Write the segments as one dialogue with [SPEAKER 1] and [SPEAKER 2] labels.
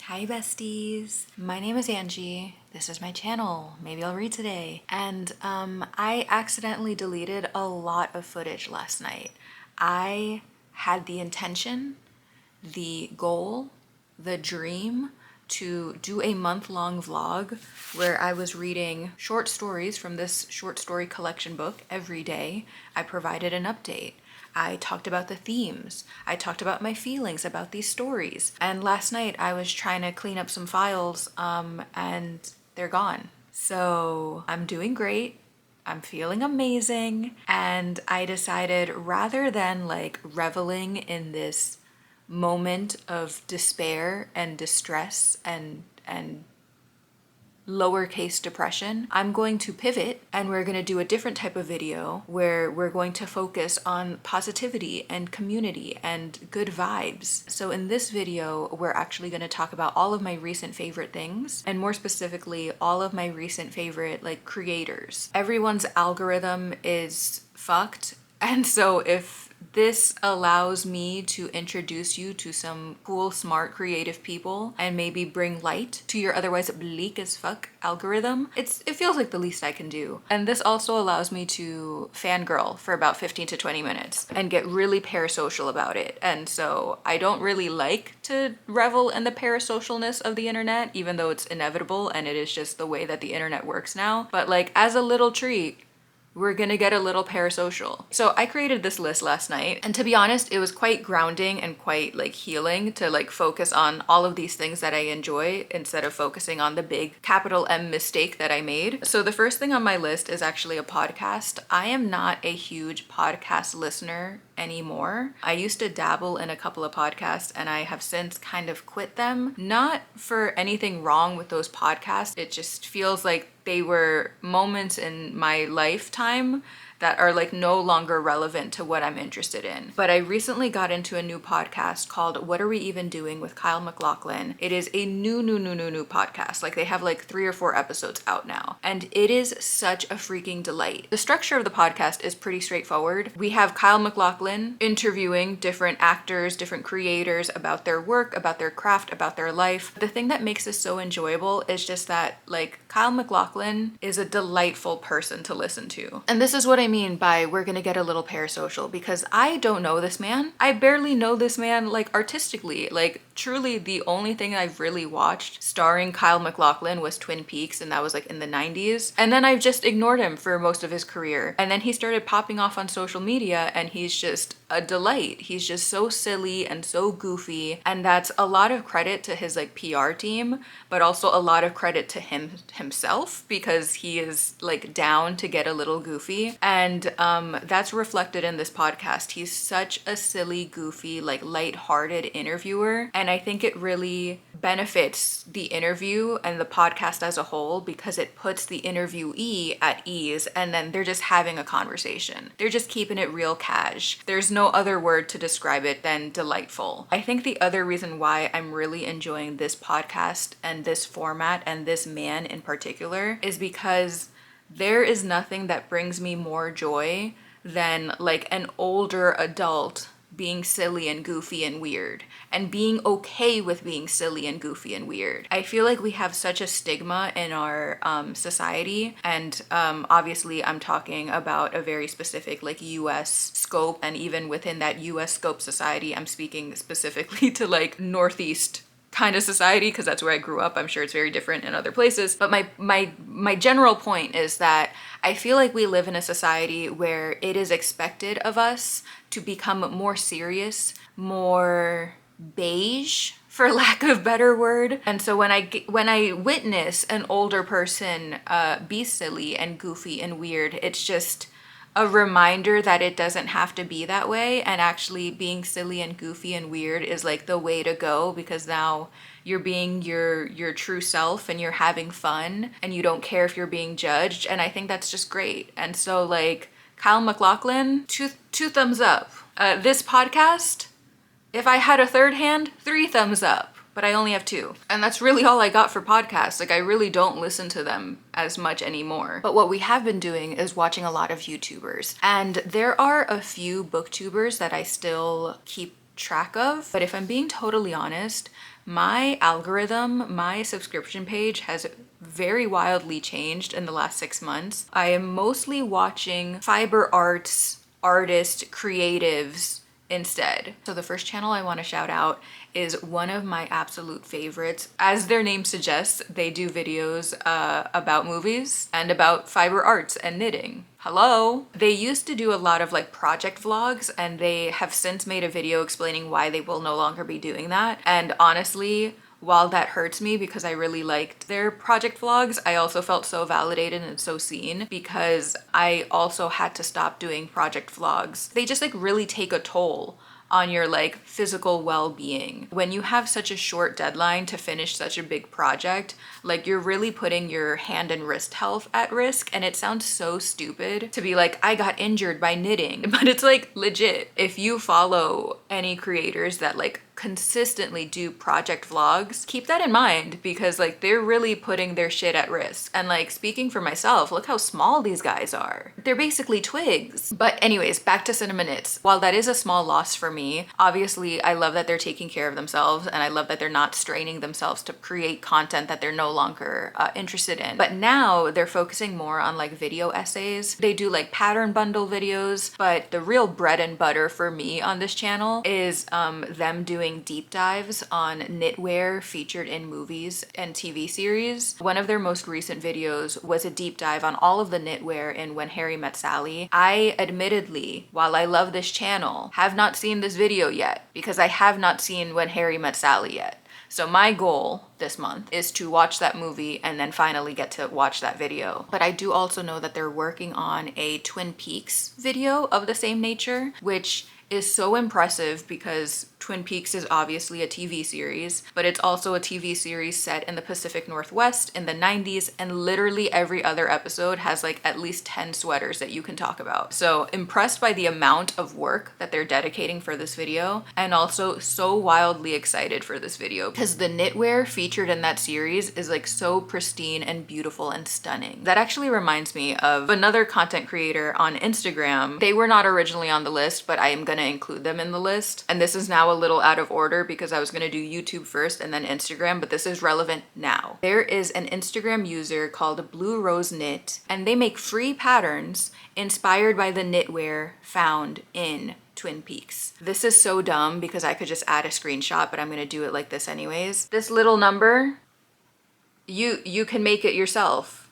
[SPEAKER 1] Hi besties, my name is Angie. This is my channel. Maybe I'll read today. And I accidentally deleted a lot of footage last night. I had the intention, the goal, the dream to do a month-long vlog where I was reading short stories from this short story collection book every day. I provided an update. I talked about the themes. I talked about my feelings about these stories. And last night I was trying to clean up some files and they're gone. So I'm doing great. I'm feeling amazing. And I decided rather than like reveling in this moment of despair and distress and lowercase depression, I'm going to pivot and we're going to do a different type of video where we're going to focus on positivity and community and good vibes. So in this video, we're actually going to talk about all of my recent favorite things, and more specifically, all of my recent favorite like creators. Everyone's algorithm is fucked. And so if this allows me to introduce you to some cool, smart, creative people and maybe bring light to your otherwise bleak as fuck algorithm, it feels like the least I can do. And this also allows me to fangirl for about 15 to 20 minutes and get really parasocial about it. And so I don't really like to revel in the parasocialness of the internet, even though it's inevitable and it is just the way that the internet works now. But like as a little treat, we're gonna get a little parasocial. So I created this list last night, and to be honest, it was quite grounding and quite like healing to like focus on all of these things that I enjoy instead of focusing on the big capital M mistake that I made. So the first thing on my list is actually a podcast. I am not a huge podcast listener anymore. I used to dabble in a couple of podcasts and I have since kind of quit them. Not for anything wrong with those podcasts. It just feels like they were moments in my lifetime that are like no longer relevant to what I'm interested in. But I recently got into a new podcast called What Are We Even Doing with Kyle MacLachlan. It is a new podcast. Like they have like 3 or 4 episodes out now. And it is such a freaking delight. The structure of the podcast is pretty straightforward. We have Kyle MacLachlan interviewing different actors, different creators about their work, about their craft, about their life. The thing that makes this so enjoyable is just that like Kyle MacLachlan is a delightful person to listen to. And this is what I mean by we're gonna get a little parasocial, because I don't know this man. I barely know this man like artistically. Like truly the only thing I've really watched starring Kyle MacLachlan was Twin Peaks, and that was like in the 90s. And then I've just ignored him for most of his career. And then he started popping off on social media and he's just a delight. He's just so silly and so goofy. And that's a lot of credit to his like PR team, but also a lot of credit to himself, because he is like down to get a little goofy. And that's reflected in this podcast. He's such a silly, goofy, like lighthearted interviewer. And I think it really benefits the interview and the podcast as a whole, because it puts the interviewee at ease and then they're just having a conversation. They're just keeping it real cash. There's no other word to describe it than delightful. I think the other reason why I'm really enjoying this podcast and this format and this man in particular is because there is nothing that brings me more joy than like an older adult being silly and goofy and weird, and being okay with being silly and goofy and weird. I feel like we have such a stigma in our society, and obviously I'm talking about a very specific like US scope, and even within that US scope society, I'm speaking specifically to like Northeast kind of society, because that's where I grew up. I'm sure it's very different in other places. But my general point is that I feel like we live in a society where it is expected of us to become more serious, more beige, for lack of a better word. And so when I witness an older person be silly and goofy and weird, it's just a reminder that it doesn't have to be that way, and actually being silly and goofy and weird is like the way to go, because now you're being your true self and you're having fun and you don't care if you're being judged. And I think that's just great. And so like Kyle MacLachlan, two thumbs up. This podcast, if I had a third hand, 3 thumbs up. But I only have 2. And that's really all I got for podcasts. Like I really don't listen to them as much anymore. But what we have been doing is watching a lot of YouTubers. And there are a few booktubers that I still keep track of. But if I'm being totally honest, My algorithm, my subscription page has very wildly changed in the last 6 months. I am mostly watching fiber arts, artist, creatives instead. So the first channel I want to shout out is one of my absolute favorites. As their name suggests, they do videos about movies and about fiber arts and knitting. Hello. They used to do a lot of like project vlogs, and they have since made a video explaining why they will no longer be doing that. And honestly, while that hurts me because I really liked their project vlogs, I also felt so validated and so seen because I also had to stop doing project vlogs. They just like really take a toll on your like physical well-being. When you have such a short deadline to finish such a big project, like you're really putting your hand and wrist health at risk. And it sounds so stupid to be like, I got injured by knitting, but it's like legit. If you follow any creators that like consistently do project vlogs, keep that in mind because like they're really putting their shit at risk. And like speaking for myself, look how small these guys are. They're basically twigs. But anyways, back to Cinema Knits. While that is a small loss for me, obviously I love that they're taking care of themselves and I love that they're not straining themselves to create content that they're no longer interested in. But now they're focusing more on like video essays. They do like pattern bundle videos, but the real bread and butter for me on this channel is them doing deep dives on knitwear featured in movies and TV series. One of their most recent videos was a deep dive on all of the knitwear in When Harry Met Sally. I admittedly, while I love this channel, have not seen this video yet because I have not seen When Harry Met Sally yet. So my goal this month is to watch that movie and then finally get to watch that video. But I do also know that they're working on a Twin Peaks video of the same nature, which is so impressive because Twin Peaks is obviously a TV series, but it's also a TV series set in the Pacific Northwest in the 90s, and literally every other episode has like at least 10 sweaters that you can talk about. So impressed by the amount of work that they're dedicating for this video, and also so wildly excited for this video because the knitwear featured in that series is like so pristine and beautiful and stunning. That actually reminds me of another content creator on Instagram. They were not originally on the list, but I am gonna include them in the list. And this is now a little out of order because I was gonna do YouTube first and then Instagram, but this is relevant now. There is an Instagram user called Blue Rose Knit, and they make free patterns inspired by the knitwear found in Twin Peaks. This is so dumb because I could just add a screenshot, but I'm gonna do it like this anyways. This little number, you can make it yourself.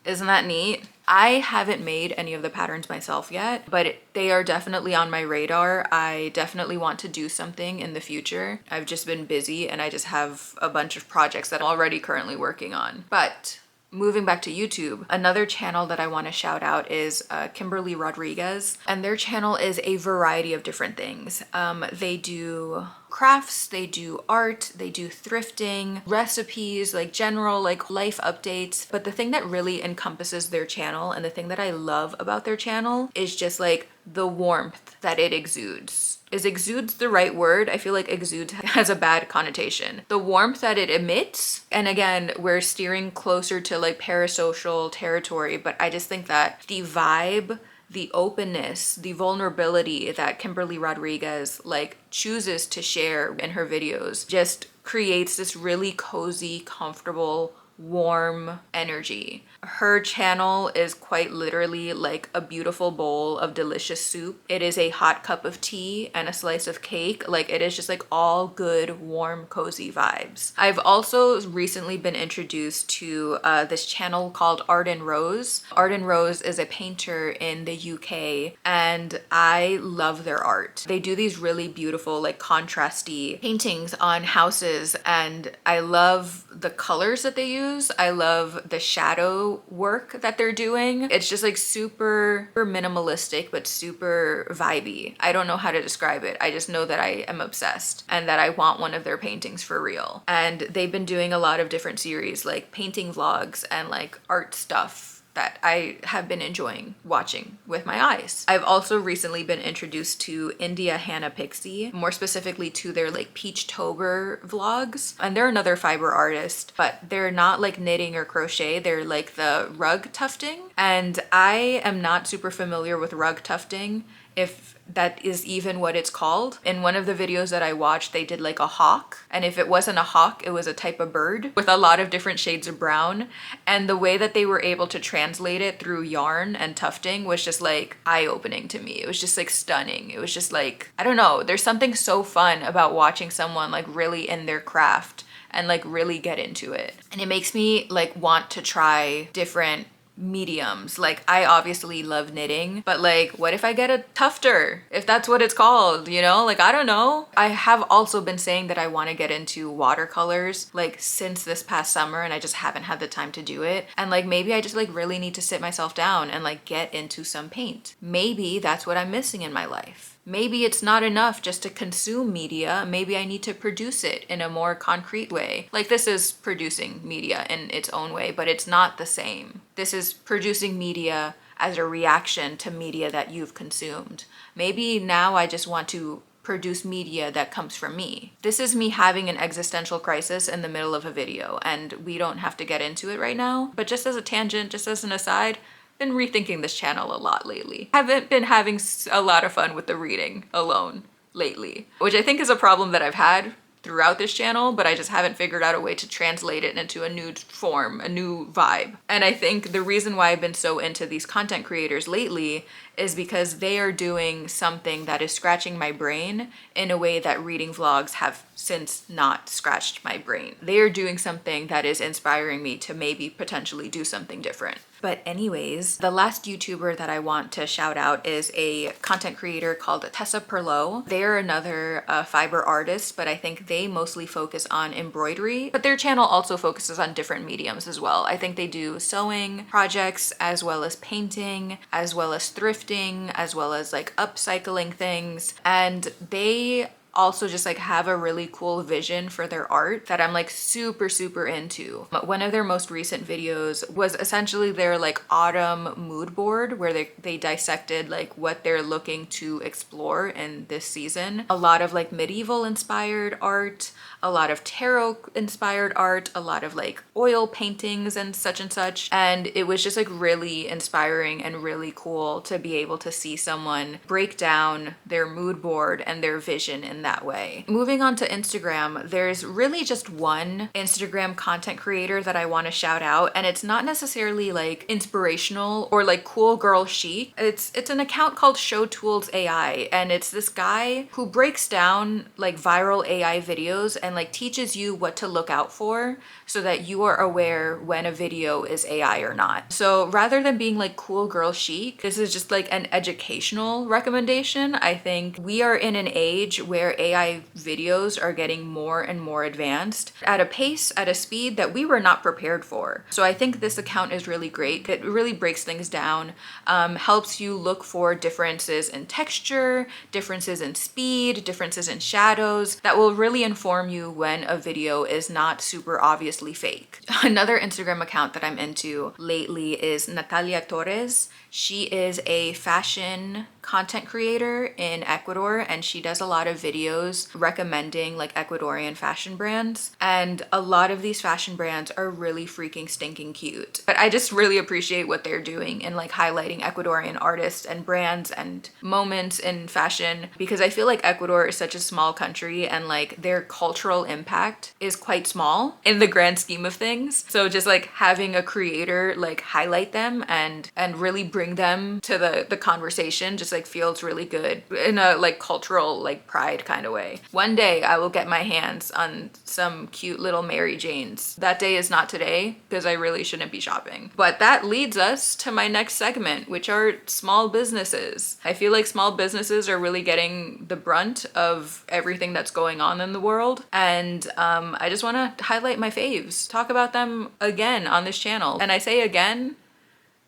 [SPEAKER 1] Isn't that neat? I haven't made any of the patterns myself yet, but they are definitely on my radar. I definitely want to do something in the future. I've just been busy and I just have a bunch of projects that I'm already currently working on. But moving back to YouTube, another channel that I want to shout out is Kimberly Rodriguez, and their channel is a variety of different things. They do crafts, they do art, they do thrifting, recipes, like general like life updates. But the thing that really encompasses their channel and the thing that I love about their channel is just like the warmth that it exudes. Is exudes the right word? I feel like exudes has a bad connotation. The warmth that it emits, and again, we're steering closer to like parasocial territory, but I just think that the vibe, the openness, the vulnerability that Kimberly Rodriguez like chooses to share in her videos just creates this really cozy, comfortable, warm energy. Her channel is quite literally like a beautiful bowl of delicious soup. It is a hot cup of tea and a slice of cake. Like it is just like all good, warm, cozy vibes. I've also recently been introduced to this channel called Arden Rose. Arden Rose is a painter in the UK and I love their art. They do these really beautiful like contrasty paintings on houses, and I love the colors that they use. I love the shadow work that they're doing. It's just like super minimalistic but super vibey. I don't know how to describe it. I just know that I am obsessed and that I want one of their paintings for real. And they've been doing a lot of different series like painting vlogs and like art stuff that I have been enjoying watching with my eyes. I've also recently been introduced to India Hannah Pixie, more specifically to their like Peachtober vlogs. And they're another fiber artist, but they're not like knitting or crochet. They're like the rug tufting. And I am not super familiar with rug tufting. if that is even what it's called. In one of the videos that I watched, they did like a hawk, and if it wasn't a hawk, it was a type of bird with a lot of different shades of brown. And the way that they were able to translate it through yarn and tufting was just like eye-opening to me. It was just like stunning. It was just like, I don't know, there's something so fun about watching someone like really in their craft and like really get into it. And it makes me like want to try different mediums. Like, I obviously love knitting, but like, what if I get a tufter, if that's what it's called, you know? Like, I don't know. I have also been saying that I want to get into watercolors like since this past summer, and I just haven't had the time to do it. And like, maybe I just like really need to sit myself down and like get into some paint. Maybe that's what I'm missing in my life. Maybe it's not enough just to consume media. Maybe I need to produce it in a more concrete way. Like, this is producing media in its own way, but it's not the same. This is producing media as a reaction to media that you've consumed. Maybe now I just want to produce media that comes from me. This is me having an existential crisis in the middle of a video, and we don't have to get into it right now. But just as a tangent, just as an aside, been rethinking this channel a lot lately. Haven't been having a lot of fun with the reading alone lately, which I think is a problem that I've had throughout this channel, but I just haven't figured out a way to translate it into a new form, a new vibe. And I think the reason why I've been so into these content creators lately is because they are doing something that is scratching my brain in a way that reading vlogs have since not scratched my brain. They are doing something that is inspiring me to maybe potentially do something different. But anyways, the last YouTuber that I want to shout out is a content creator called Tessa Perlow. They're another fiber artist, but I think they mostly focus on embroidery, but their channel also focuses on different mediums as well. I think they do sewing projects, as well as painting, as well as thrifting, as well as like upcycling things. And they also just like have a really cool vision for their art that I'm like super into. But one of their most recent videos was essentially their like autumn mood board, where they dissected like what they're looking to explore in this season. A lot of like medieval inspired art, a lot of tarot inspired art, a lot of like oil paintings and such. And it was just like really inspiring and really cool to be able to see someone break down their mood board and their vision in that way. Moving on to Instagram, there's really just one Instagram content creator that I want to shout out, and it's not necessarily like inspirational or like cool girl chic. It's an account called Show Tools AI, and it's this guy who breaks down like viral AI videos and like teaches you what to look out for so that you are aware when a video is AI or not. So rather than being like cool girl chic, this is just like an educational recommendation. I think we are in an age where AI videos are getting more and more advanced at a pace, at a speed that we were not prepared for. So I think this account is really great. It really breaks things down, helps you look for differences in texture, differences in speed, differences in shadows that will really inform you when a video is not super obviously fake. Another Instagram account that I'm into lately is Natalia Torres. She is a fashion content creator in Ecuador, and she does a lot of videos recommending like Ecuadorian fashion brands, and a lot of these fashion brands are really freaking stinking cute. But I just really appreciate what they're doing in like highlighting Ecuadorian artists and brands and moments in fashion, because I feel like Ecuador is such a small country and like their cultural impact is quite small in the grand scheme of things. So just like having a creator like highlight them and really bring them to the conversation just like feels really good in a like cultural like pride kind of way. One day I will get my hands on some cute little Mary Janes. That day is not today because I really shouldn't be shopping. But that leads us to my next segment, which are small businesses. I feel like small businesses are really getting the brunt of everything that's going on in the world, and I just want to highlight my faves, talk about them again on this channel. And I say again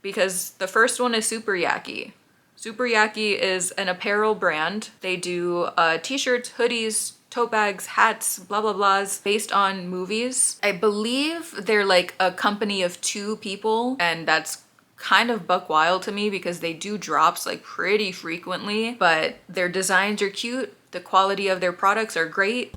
[SPEAKER 1] because the first one is Super Yaki. Super Yaki is an apparel brand. They do t-shirts, hoodies, tote bags, hats, blah blah blahs based on movies. I believe they're like a company of 2 people, and that's kind of buck wild to me because they do drops like pretty frequently, but their designs are cute, the quality of their products are great.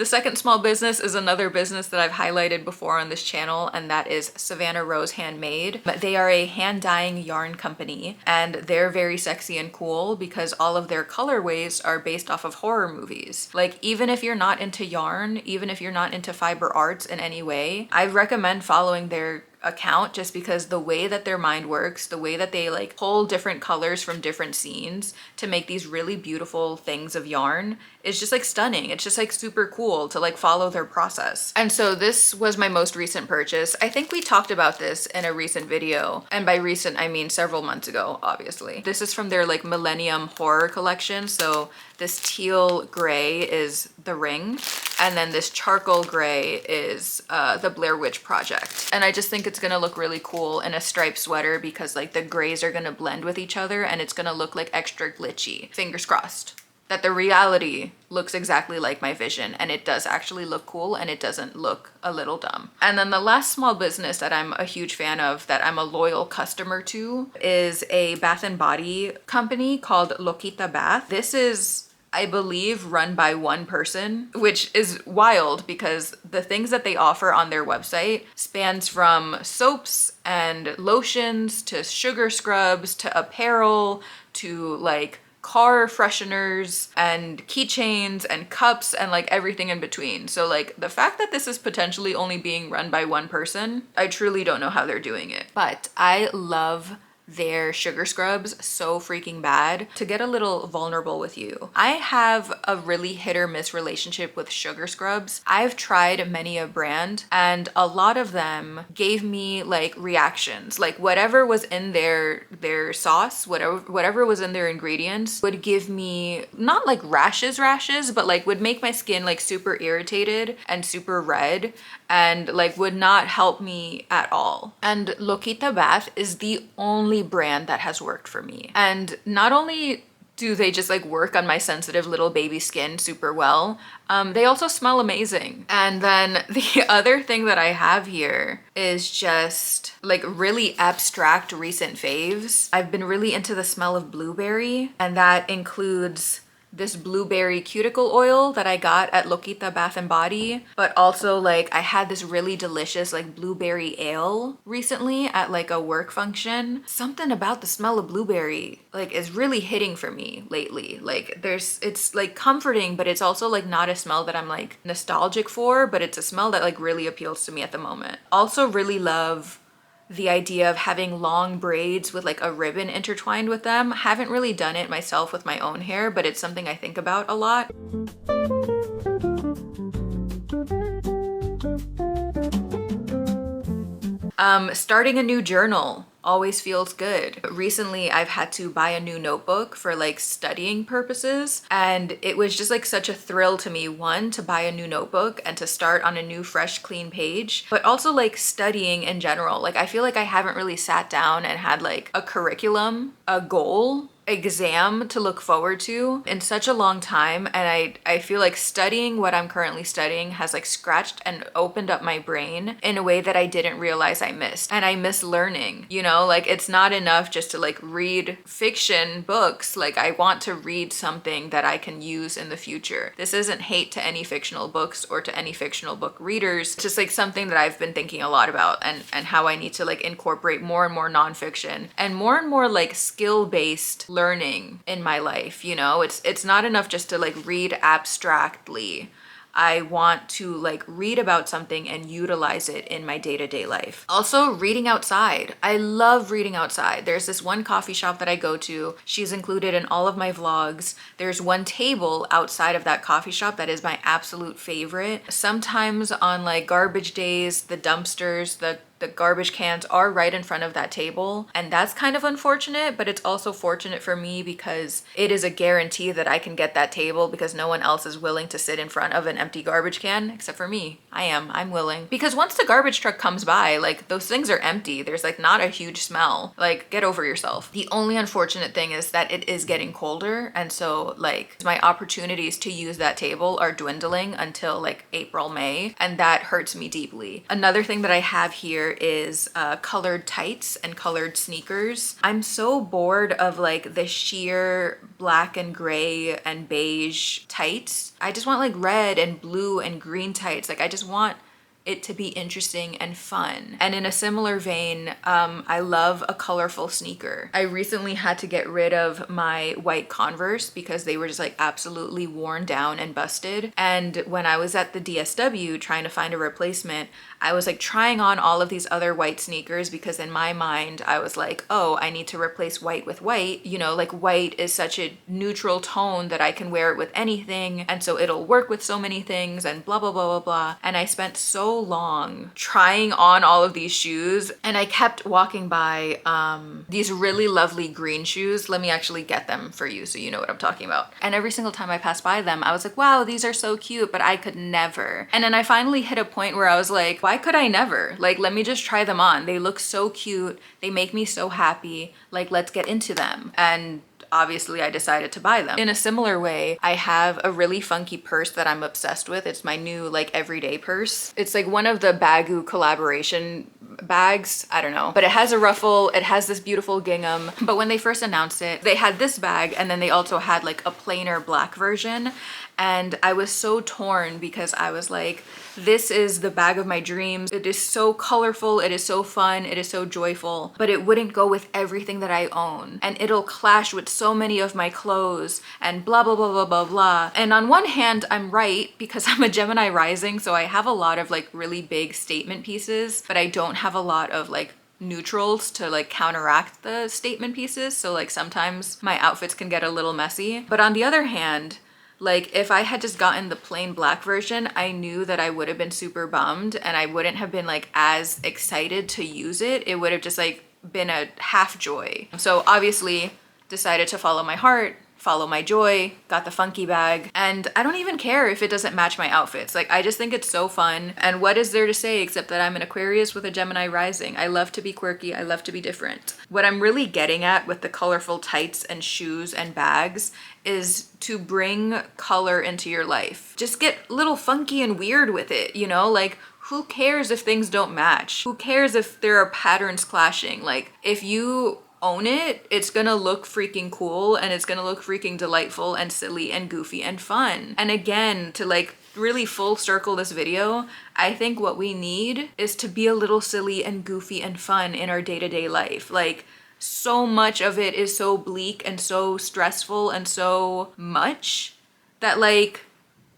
[SPEAKER 1] The second small business is another business that I've highlighted before on this channel, and that is Savannah Rose Handmade. But they are a hand dyeing yarn company, and they're very sexy and cool because all of their colorways are based off of horror movies. Like, even if you're not into yarn, even if you're not into fiber arts in any way, I recommend following their account just because the way that their mind works, the way that they like pull different colors from different scenes to make these really beautiful things of yarn is just like stunning. It's just like super cool to like follow their process. And so this was my most recent purchase. I think we talked about this in a recent video, and by recent I mean several months ago, obviously. This is from their like Millennium Horror collection. So this teal gray is The Ring, and then this charcoal gray is the Blair Witch Project. And I just think it's gonna look really cool in a striped sweater because like the grays are gonna blend with each other and it's gonna look like extra glitchy. Fingers crossed that the reality looks exactly like my vision, and it does actually look cool and it doesn't look a little dumb. And then the last small business that I'm a huge fan of, that I'm a loyal customer to, is a bath and body company called Loquita Bath. This is, I believe, run by one person, which is wild because the things that they offer on their website spans from soaps and lotions to sugar scrubs to apparel to like car fresheners and keychains and cups and like everything in between. So like the fact that this is potentially only being run by one person, I truly don't know how they're doing it. But I love their sugar scrubs so freaking bad. To get a little vulnerable with you, I have a really hit or miss relationship with sugar scrubs. I've tried many a brand and a lot of them gave me like reactions, like whatever was in their sauce, whatever was in their ingredients would give me not like rashes, but like would make my skin like super irritated and super red and like would not help me at all. And Loquita Bath is the only brand that has worked for me. And not only do they just like work on my sensitive little baby skin super well, they also smell amazing. And then the other thing that I have here is just like really abstract recent faves. I've been really into the smell of blueberry, and that includes this blueberry cuticle oil that I got at Loquita Bath and Body, but also like I had this really delicious like blueberry ale recently at like a work function. Something about the smell of blueberry like is really hitting for me lately. Like it's like comforting, but it's also like not a smell that I'm like nostalgic for, but it's a smell that like really appeals to me at the moment. Also really love the idea of having long braids with like a ribbon intertwined with them. Haven't really done it myself with my own hair, but it's something I think about a lot. Starting a new journal always feels good. Recently, I've had to buy a new notebook for like studying purposes, and it was just like such a thrill to me, one, to buy a new notebook and to start on a new fresh clean page, but also like studying in general. Like I feel like I haven't really sat down and had like a curriculum, a goal, exam to look forward to in such a long time, and I feel like studying what I'm currently studying has like scratched and opened up my brain in a way that I didn't realize I missed. And I miss learning, you know, like it's not enough just to like read fiction books. Like I want to read something that I can use in the future. This isn't hate to any fictional books or to any fictional book readers. It's just like something that I've been thinking a lot about, and how I need to like incorporate more and more nonfiction and more like skill-based learning in my life. You know, it's not enough just to like read abstractly. I want to like read about something and utilize it in my day-to-day life. Also, reading outside. I love reading outside. There's this one coffee shop that I go to. She's included in all of my vlogs. There's one table outside of that coffee shop that is my absolute favorite. Sometimes on like garbage days, the dumpsters, the garbage cans are right in front of that table, and that's kind of unfortunate, but it's also fortunate for me because it is a guarantee that I can get that table because no one else is willing to sit in front of an empty garbage can except for me. I'm willing, because once the garbage truck comes by, like those things are empty. There's like not a huge smell. Like get over yourself. The only unfortunate thing is that it is getting colder, and so like my opportunities to use that table are dwindling until like April, May, and that hurts me deeply. Another thing that I have here color is colored tights and colored sneakers. I'm so bored of like the sheer black and gray and beige tights. I just want like red and blue and green tights. Like I just want it to be interesting and fun. And in a similar vein, I love a colorful sneaker. I recently had to get rid of my white Converse because they were just like absolutely worn down and busted. And when I was at the DSW trying to find a replacement, I was like trying on all of these other white sneakers because in my mind, I was like, oh, I need to replace white with white. You know, like white is such a neutral tone that I can wear it with anything. And so it'll work with so many things and blah, blah, blah, blah, blah. And I spent so long trying on all of these shoes and I kept walking by these really lovely green shoes. Let me actually get them for you so you know what I'm talking about. And every single time I passed by them, I was like, wow, these are so cute, but I could never. And then I finally hit a point where I was like, why could I never? Like, let me just try them on. They look so cute. They make me so happy. Like, let's get into them. And obviously I decided to buy them. In a similar way, I have a really funky purse that I'm obsessed with. It's my new like everyday purse. It's like one of the Baggu collaboration bags, I don't know, but it has a ruffle, it has this beautiful gingham. But when they first announced it, they had this bag and then they also had like a plainer black version. And I was so torn because I was like, this is the bag of my dreams. It is so colorful, it is so fun, it is so joyful, but it wouldn't go with everything that I own. And it'll clash with so many of my clothes and blah, blah, blah, blah, blah, blah. And on one hand, I'm right because I'm a Gemini rising, so I have a lot of like really big statement pieces, but I don't have a lot of like neutrals to like counteract the statement pieces. So like sometimes my outfits can get a little messy. But on the other hand, like if I had just gotten the plain black version, I knew that I would have been super bummed and I wouldn't have been like as excited to use it. It would have just like been a half joy. So obviously decided to follow my heart, follow my joy, got the funky bag, and I don't even care if it doesn't match my outfits. Like I just think it's so fun. And what is there to say except that I'm an Aquarius with a Gemini rising? I love to be quirky, I love to be different. What I'm really getting at with the colorful tights and shoes and bags is to bring color into your life. Just get a little funky and weird with it, you know? Like who cares if things don't match? Who cares if there are patterns clashing? Like if you own it, it's gonna look freaking cool and it's gonna look freaking delightful and silly and goofy and fun. And again, to like really full circle this video, I think what we need is to be a little silly and goofy and fun in our day-to-day life. Like so much of it is so bleak and so stressful and so much that like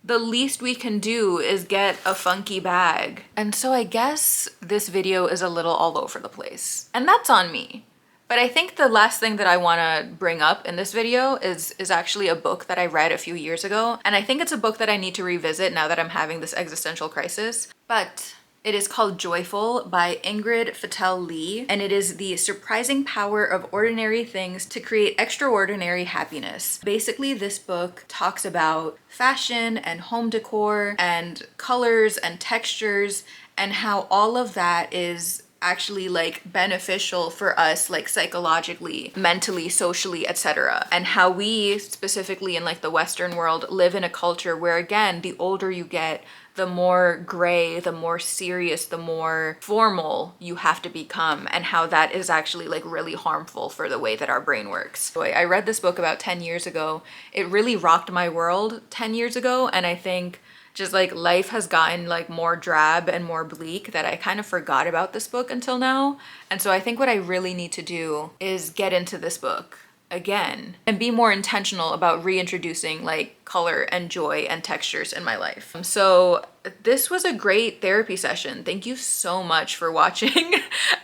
[SPEAKER 1] the least we can do is get a funky bag. And so I guess this video is a little all over the place and that's on me. But I think the last thing that I want to bring up in this video is actually a book that I read a few years ago. And I think it's a book that I need to revisit now that I'm having this existential crisis. But it is called Joyful by Ingrid Fattel Lee. And it is the surprising power of ordinary things to create extraordinary happiness. Basically, this book talks about fashion and home decor and colors and textures and how all of that is actually like beneficial for us, like psychologically, mentally, socially, etc. And how we specifically in like the Western world live in a culture where again, the older you get, the more gray, the more serious, the more formal you have to become, and how that is actually like really harmful for the way that our brain works. So I read this book about 10 years ago. It really rocked my world 10 years ago, and I think just like life has gotten like more drab and more bleak that I kind of forgot about this book until now. And so I think what I really need to do is get into this book again and be more intentional about reintroducing like color and joy and textures in my life. So this was a great therapy session. Thank you so much for watching.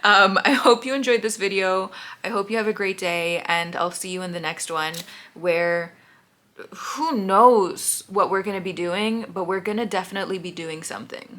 [SPEAKER 1] I hope you enjoyed this video. I hope you have a great day, and I'll see you in the next one where who knows what we're gonna be doing, but we're gonna definitely be doing something.